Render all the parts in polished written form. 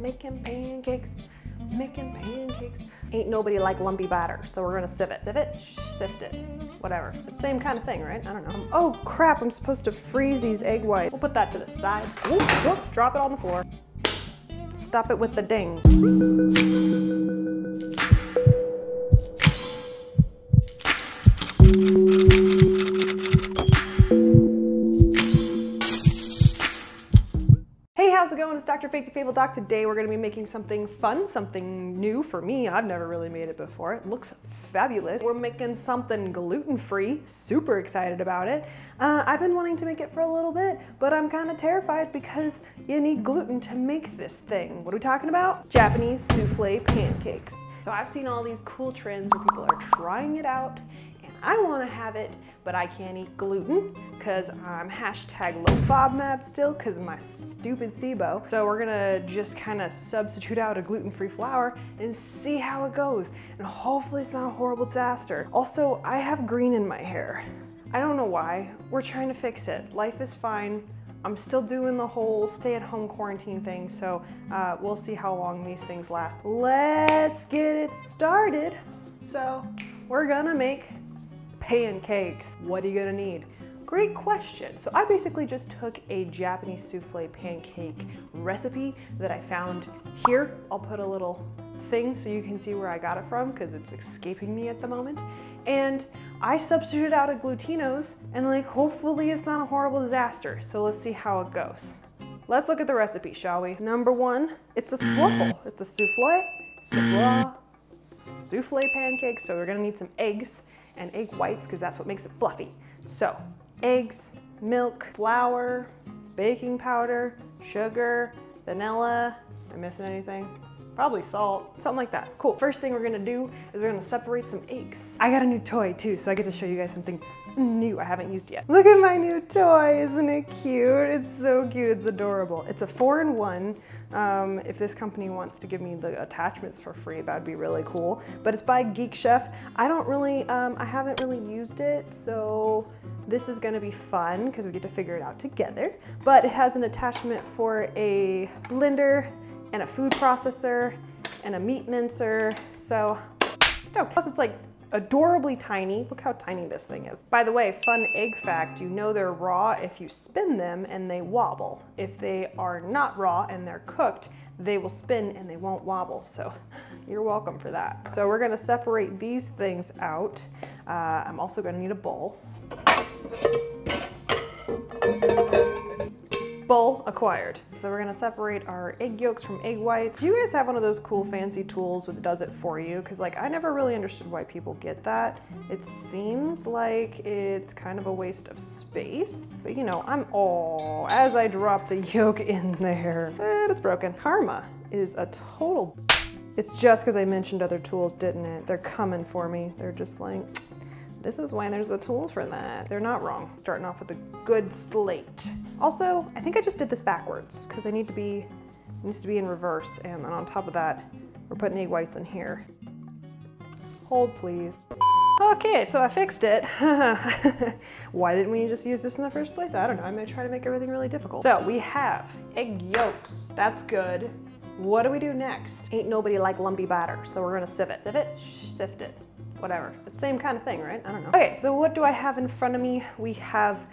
making pancakes, Ain't nobody like lumpy batter, so we're gonna sift it, whatever. It's the same kind of thing, right? I don't know. Oh crap, I'm supposed to freeze these egg whites. We'll put that to the side. Whoop, whoop, drop it on the floor. Stop it with the ding. Hey, how's it going? It's Dr. Faithfuldoc. Today we're going to be making something fun, something new for me. I've never really made it before. It looks fabulous. We're making something gluten-free. Super excited about it. I've been wanting to make it for a little bit, but I'm kind of terrified because you need gluten to make this thing. What are we talking about? Japanese souffle pancakes. So I've seen all these cool trends where people are trying it out. I want to have it, but I can't eat gluten because I'm hashtag low FODMAP still because of my stupid SIBO. So we're gonna just kind of substitute out a gluten-free flour and see how it goes. And hopefully it's not a horrible disaster. Also, I have green in my hair. I don't know why. We're trying to fix it. Life is fine. I'm still doing the whole stay-at-home quarantine thing, so we'll see how long these things last. Let's get it started. So we're gonna make pancakes. What are you gonna need? Great question. So I basically just took a Japanese souffle pancake recipe that I found here. I'll put a little thing so you can see where I got it from because it's escaping me at the moment. And I substituted out a Glutinos and like hopefully it's not a horrible disaster. So let's see how it goes. Let's look at the recipe, shall we? Number one, it's a souffle. It's a souffle pancake. So we're gonna need some eggs and egg whites because that's what makes it fluffy. So eggs, milk, flour, baking powder, sugar, vanilla. Am I missing anything? Probably salt, something like that. Cool. First thing we're gonna do is we're gonna separate some eggs. I got a new toy too, so I get to show you guys something new I haven't used yet. Look at my new toy, isn't it cute? It's so cute, it's adorable. It's a 4-in-1. If this company wants to give me the attachments for free, that'd be really cool. But it's by Geek Chef. I haven't really used it, so this is gonna be fun because we get to figure it out together. But it has an attachment for a blender and a food processor and a meat mincer. So, plus it's like adorably tiny. Look how tiny this thing is. By the way, fun egg fact, you know they're raw if you spin them and they wobble. If they are not raw and they're cooked, they will spin and they won't wobble. So you're welcome for that. So we're gonna separate these things out. I'm also gonna need a bowl. Bowl acquired. So we're gonna separate our egg yolks from egg whites. Do you guys have one of those cool fancy tools that does it for you? Because like I never really understood why people get that. It seems like it's kind of a waste of space, but you know, as I drop the yolk in there, and it's broken. Karma is a total. It's just because I mentioned other tools, didn't it? They're coming for me. They're just like, this is why there's a tool for that. They're not wrong. Starting off with a good slate. Also, I think I just did this backwards because it needs to be in reverse. And then on top of that, we're putting egg whites in here. Hold please. Okay, so I fixed it. Why didn't we just use this in the first place? I don't know, I'm gonna try to make everything really difficult. So we have egg yolks, that's good. What do we do next? Ain't nobody like lumpy batter, so we're gonna sift it. Whatever. It's the same kind of thing, right? I don't know. Okay, so what do I have in front of me? We have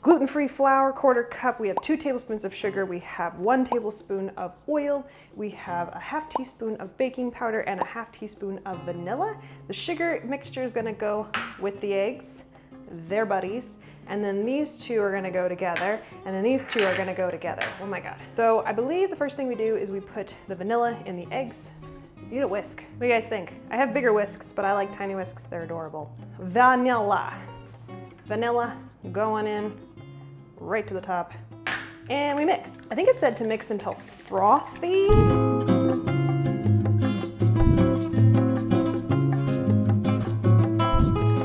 gluten-free flour, 1/4 cup. We have 2 tablespoons of sugar. We have 1 tablespoon of oil. We have a 1/2 teaspoon of baking powder and a 1/2 teaspoon of vanilla. The sugar mixture is gonna go with the eggs. They're buddies. And then these two are gonna go together. And then these two are gonna go together. Oh my God. So I believe the first thing we do is we put the vanilla in the eggs. You need a whisk. What do you guys think? I have bigger whisks, but I like tiny whisks. They're adorable. Vanilla going in right to the top. And we mix. I think it said to mix until frothy.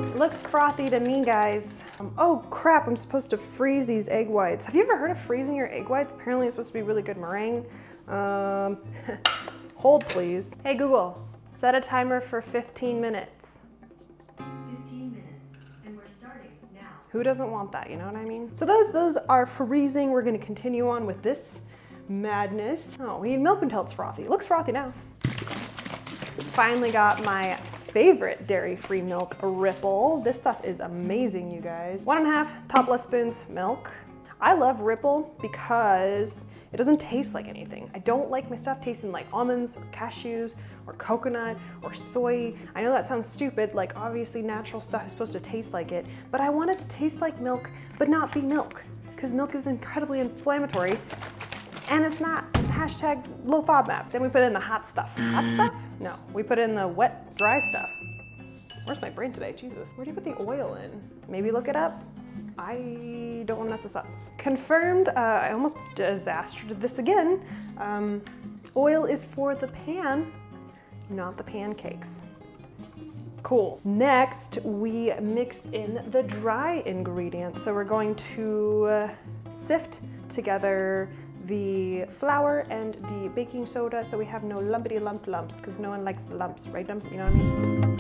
It looks frothy to me, guys. Oh crap, I'm supposed to freeze these egg whites. Have you ever heard of freezing your egg whites? Apparently it's supposed to be really good meringue. Hold please. Hey Google, set a timer for 15 minutes. 15 minutes, and we're starting now. Who doesn't want that, you know what I mean? So those are freezing. We're gonna continue on with this madness. Oh, we need milk until it's frothy. It looks frothy now. Finally got my favorite dairy-free milk, Ripple. This stuff is amazing, you guys. 1.5 topless spoons milk. I love Ripple because it doesn't taste like anything. I don't like my stuff tasting like almonds or cashews or coconut or soy. I know that sounds stupid, like obviously natural stuff is supposed to taste like it, but I want it to taste like milk, but not be milk, because milk is incredibly inflammatory and it's not. Hashtag low FODMAP. Then we put in the hot stuff. Hot stuff? No, we put in the wet, dry stuff. Where's my brain today? Jesus. Where do you put the oil in? Maybe look it up. I don't want to mess this up. Confirmed, I almost disastered this again. Oil is for the pan, not the pancakes. Cool. Next, we mix in the dry ingredients. So we're going to sift together the flour and the baking soda so we have no lumpity lumps, because no one likes the lumps, right? You know what I mean?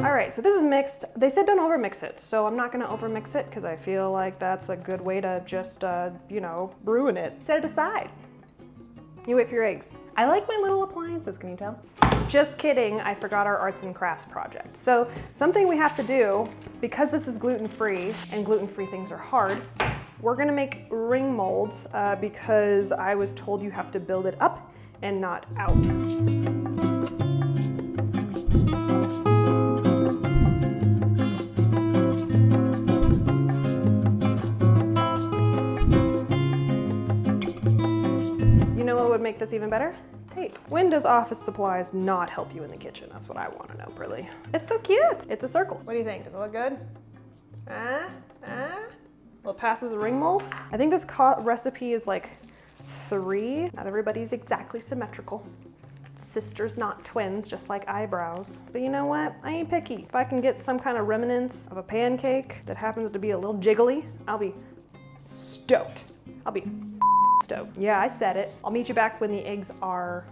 All right, so this is mixed. They said don't overmix it, so I'm not gonna overmix it because I feel like that's a good way to just, you know, ruin it. Set it aside. You wait for your eggs. I like my little appliances, can you tell? Just kidding, I forgot our arts and crafts project. So something we have to do, because this is gluten-free and gluten-free things are hard, we're gonna make ring molds because I was told you have to build it up and not out. Make this even better? Tape. When does office supplies not help you in the kitchen? That's what I want to know, really. It's so cute. It's a circle. What do you think? Does it look good? Well, it passes a ring mold. I think this recipe is like 3. Not everybody's exactly symmetrical. Sisters, not twins, just like eyebrows. But you know what? I ain't picky. If I can get some kind of remnants of a pancake that happens to be a little jiggly, I'll be stoked. I'll be stoked. Yeah, I said it. I'll meet you back when the eggs are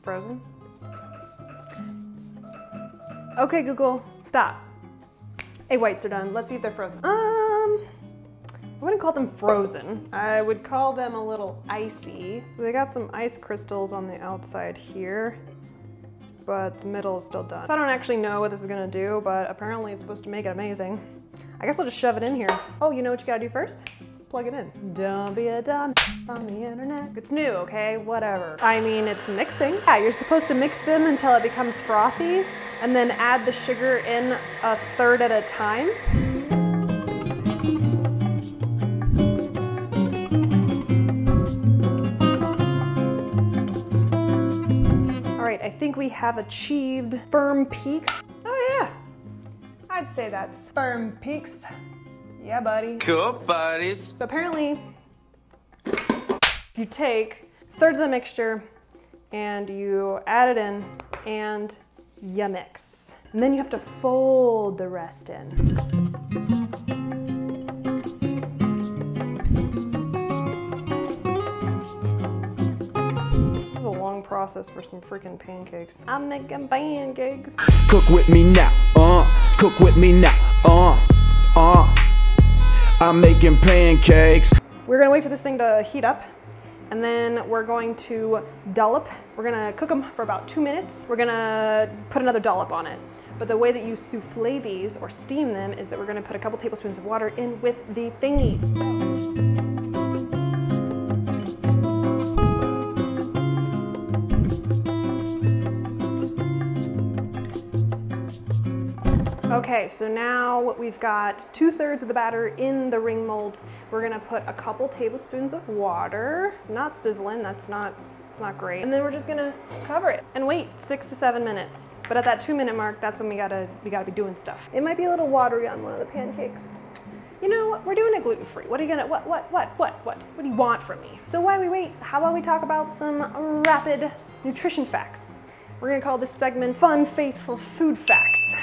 frozen. Okay, Google, stop. Egg whites are done. Let's see if they're frozen. I wouldn't call them frozen. I would call them a little icy. So they got some ice crystals on the outside here, but the middle is still done. So I don't actually know what this is gonna do, but apparently it's supposed to make it amazing. I guess I'll just shove it in here. Oh, you know what you gotta do first? Plug it in. Don't be a dumb on the internet. It's new, okay? Whatever. I mean, it's mixing. Yeah, you're supposed to mix them until it becomes frothy and then add the sugar in 1/3 at a time. All right, I think we have achieved firm peaks. Oh yeah, I'd say that's firm peaks. Yeah, buddy. Cool, buddies. So apparently, you take 1/3 of the mixture and you add it in and you mix. And then you have to fold the rest in. This is a long process for some freaking pancakes. I'm making pancakes. Cook with me now, cook with me now, I'm making pancakes. We're gonna wait for this thing to heat up, and then we're going to dollop. We're gonna cook them for about 2 minutes. We're gonna put another dollop on it. But the way that you souffle these or steam them is that we're gonna put a couple tablespoons of water in with the thingies. Okay, so now we've got 2/3 of the batter in the ring mold. We're gonna put a couple tablespoons of water. It's not sizzling, it's not great. And then we're just gonna cover it and wait 6 to 7 minutes. But at that 2-minute mark, that's when we gotta be doing stuff. It might be a little watery on one of the pancakes. You know what? We're doing it gluten-free. What are you gonna, what do you want from me? So while we wait, how about we talk about some rapid nutrition facts? We're gonna call this segment Fun, Faithful Food Facts.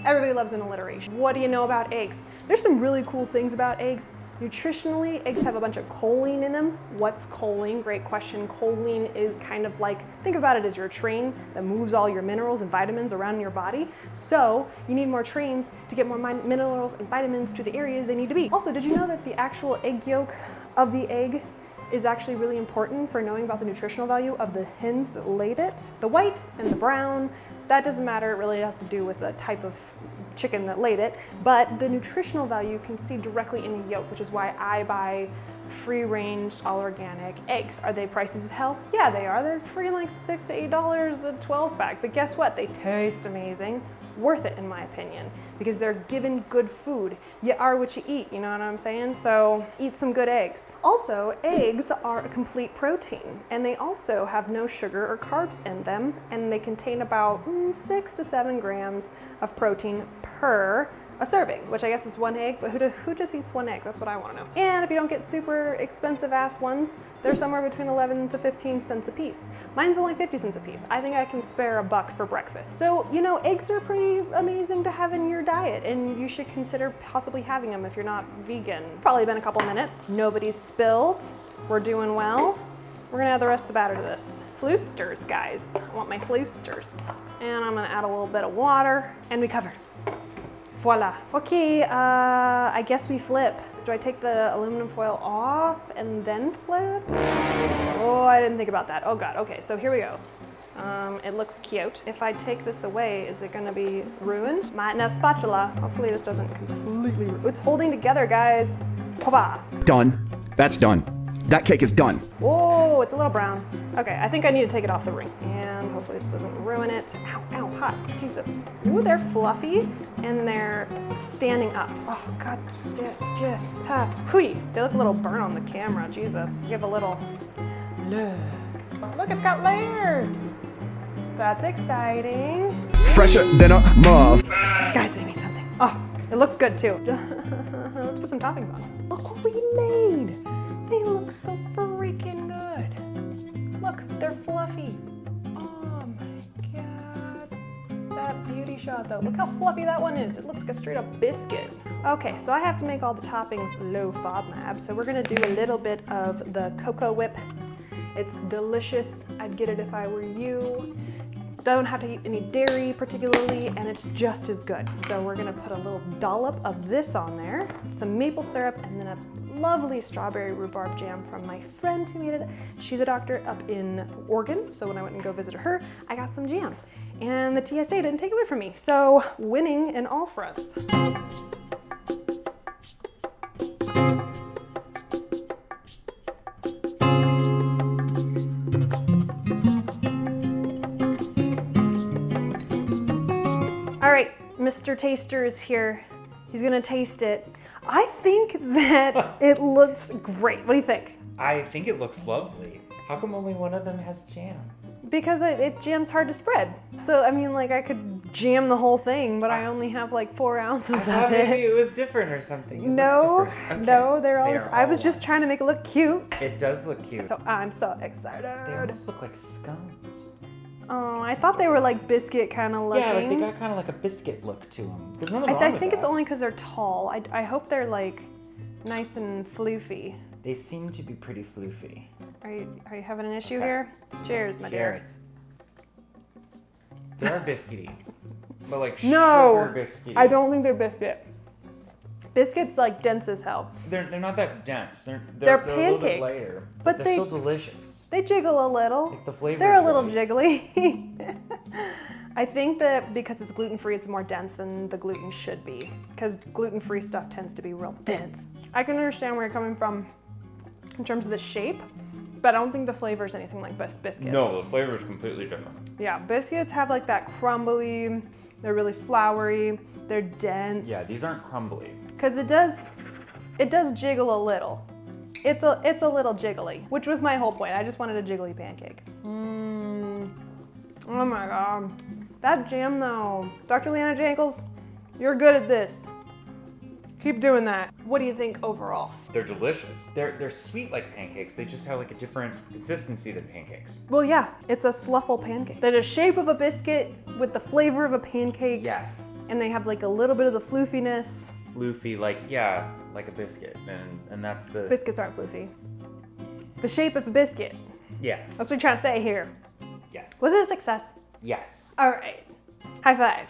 Everybody loves an alliteration. What do you know about eggs? There's some really cool things about eggs. Nutritionally, eggs have a bunch of choline in them. What's choline? Great question. Choline is kind of like, think about it as your train that moves all your minerals and vitamins around your body. So you need more trains to get more minerals and vitamins to the areas they need to be. Also, did you know that the actual egg yolk of the egg is actually really important for knowing about the nutritional value of the hens that laid it? The white and the brown, that doesn't matter. It really has to do with the type of chicken that laid it, but the nutritional value you can see directly in the yolk, which is why I buy free-range, all-organic eggs. Are they pricey as hell? Yeah, they are. They're free like $6 to $8 a 12-pack, but guess what? They taste amazing. Worth it in my opinion, because they're given good food. You are what you eat, you know what I'm saying? So eat some good eggs. Also, eggs are a complete protein, and they also have no sugar or carbs in them, and they contain about 6 to 7 grams of protein per a serving, which I guess is 1 egg, but who just eats 1 egg? That's what I want to know. And if you don't get super expensive ass ones, they're somewhere between 11 to 15 cents a piece. Mine's only 50 cents a piece. I think I can spare $1 for breakfast. So, you know, eggs are pretty amazing to have in your diet, and you should consider possibly having them if you're not vegan. Probably been a couple minutes. Nobody's spilled. We're doing well. We're gonna add the rest of the batter to this. Floosters, guys. I want my floosters. And I'm gonna add a little bit of water, and we covered. Voila. Okay, I guess we flip. So do I take the aluminum foil off and then flip? Oh, I didn't think about that. Oh God, okay, so here we go. It looks cute. If I take this away, is it gonna be ruined? Might need a spatula. Hopefully this doesn't completely, it's holding together, guys. Papa. Done. That's done. That cake is done. Whoa, it's a little brown. Okay, I think I need to take it off the ring. And hopefully this doesn't ruin it. Ow, ow, hot, Jesus. Ooh, they're fluffy and they're standing up. Oh God, hui. They look a little burnt on the camera, Jesus. Give a little, look, it's got layers. That's exciting. Fresher than a muff. Guys, they made something. Oh, it looks good too. Let's put some toppings on it. Look what we made. They look so freaking good. Look, they're fluffy. Oh my God. That beauty shot though. Look how fluffy that one is. It looks like a straight up biscuit. Okay, so I have to make all the toppings low FODMAP. So we're gonna do a little bit of the cocoa whip. It's delicious. I'd get it if I were you. Don't have to eat any dairy particularly, and it's just as good. So we're gonna put a little dollop of this on there, some maple syrup, and then a lovely strawberry rhubarb jam from my friend who made it. She's a doctor up in Oregon, so when I went and go visit her, I got some jam. And the TSA didn't take it away from me, so winning in all fronts. All right, Mr. Taster is here. He's gonna taste it. I think that it looks great. What do you think? I think it looks lovely. How come only one of them has jam? Because jam's hard to spread. So, I mean, like, I could jam the whole thing, but I only have like 4 ounces I thought of maybe it. it was different or something. It No, looks different. Okay. no, they're all, They are I was all just trying to make it look cute. It does look cute. So I'm so They excited. almost look like scones. Oh, I thought they were like biscuit kind of looking. Yeah, like they got kind of like a biscuit look to them. There's nothing wrong I with think it's that. only because they're tall. I hope they're like nice and floofy. They seem to be pretty floofy. Are you having an issue Okay. here? Cheers, my dear. Cheers. They are biscuity, but like No, sugar biscuity. I don't think they're biscuit. Biscuit's like dense as hell. They're not that dense. They're They're a little bit pancakes, lighter, but they're they- still delicious. They jiggle a little. Like the flavor. They're a is little right. jiggly. I think that because it's gluten-free, it's more dense than the gluten should be. Because gluten-free stuff tends to be real dense. I can understand where you're coming from in terms of the shape, but I don't think the flavor is anything like biscuits. No, the flavor is completely different. Yeah, biscuits have like that crumbly, they're really floury, they're dense. Yeah, these aren't crumbly. Because it does jiggle a little. It's a little jiggly, which was my whole point. I just wanted a jiggly pancake. Oh my God. That jam though. Dr. Leanna Jankles, you're good at this. Keep doing that. What do you think overall? They're delicious. They're sweet like pancakes. They just have like a different consistency than pancakes. Well, yeah, it's a Souffle Pancake. They're the shape of a biscuit with the flavor of a pancake. Yes. And they have like a little bit of the floofiness. floofy, like, yeah, like a biscuit. And that's the... Biscuits aren't floofy. The shape of a biscuit. Yeah. That's what we're trying to say here. Yes. Was it a success? Yes. All right. High five.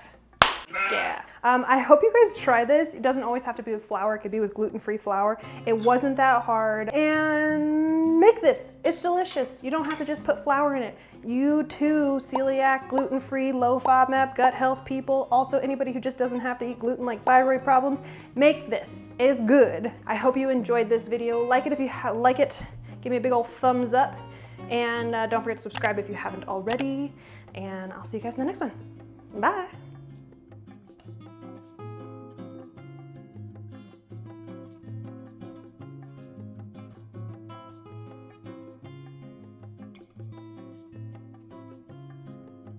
Yeah. I hope you guys try this. It doesn't always have to be with flour. It could be with gluten-free flour. It wasn't that hard. And make this. It's delicious. You don't have to just put flour in it. You too, celiac, gluten-free, low FODMAP, gut health people, also anybody who just doesn't have to eat gluten like thyroid problems, make this. It's good. I hope you enjoyed this video. Like it if you like it. Give me a big old thumbs up. And don't forget to subscribe if you haven't already. And I'll see you guys in the next one. Bye.